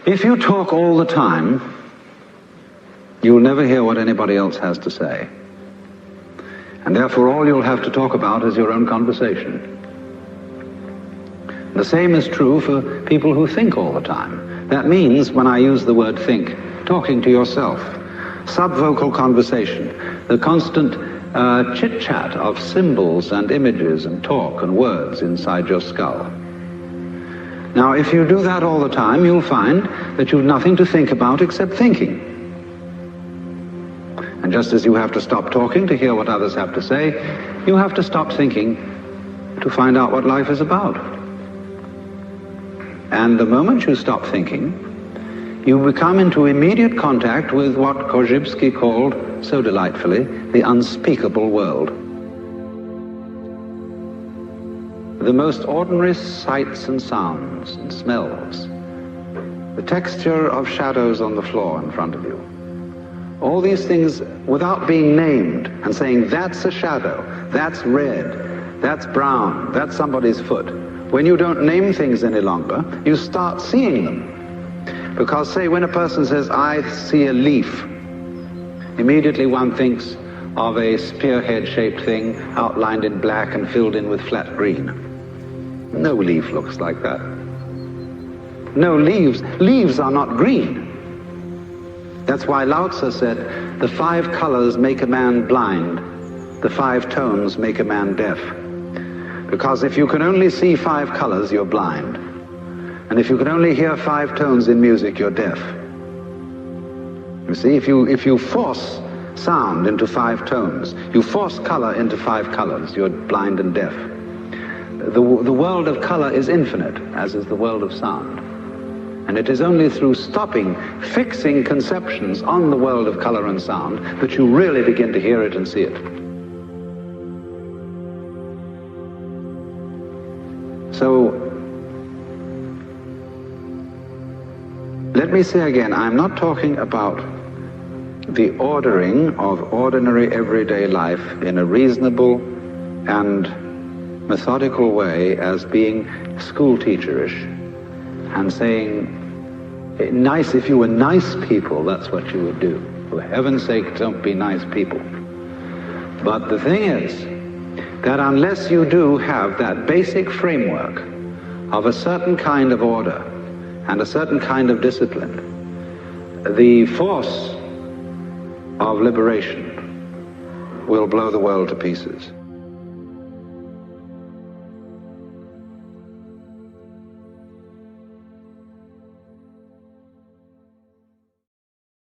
If you talk all the time, you'll never hear what anybody else has to say. And therefore all you'll have to talk about is your own conversation. The same is true for people who think all the time. That means, when I use the word think, talking to yourself, subvocal conversation, the constant chit-chat of symbols and images and talk and words inside your skull. Now, if you do that all the time, you'll find that you've nothing to think about except thinking. And just as you have to stop talking to hear what others have to say, you have to stop thinking to find out what life is about. And the moment you stop thinking, you become into immediate contact with what Korzybski called, so delightfully, the unspeakable world. The most ordinary sights and sounds and smells, the texture of shadows on the floor in front of you, all these things without being named and saying, that's a shadow, that's red, that's brown, that's somebody's foot. When you don't name things any longer, you start seeing them. Because, say, when a person says, I see a leaf, immediately one thinks of a spearhead-shaped thing outlined in black and filled in with flat green. No leaf looks like that. No leaves. Leaves are not green. That's why Lao Tzu said, the 5 colors make a man blind, the 5 tones make a man deaf. Because if you can only see 5 colors, you're blind. And if you can only hear 5 tones in music, you're deaf. You see, if you force sound into 5 tones, you force color into 5 colors, you're blind and deaf. The world of color is infinite, as is the world of sound. And it is only through stopping, fixing conceptions on the world of color and sound that you really begin to hear it and see it. So, let me say again, I'm not talking about the ordering of ordinary everyday life in a reasonable and methodical way as being school-teacherish and saying, nice, if you were nice people, that's what you would do. For heaven's sake, don't be nice people. But the thing is that unless you do have that basic framework of a certain kind of order and a certain kind of discipline, the force of liberation will blow the world to pieces.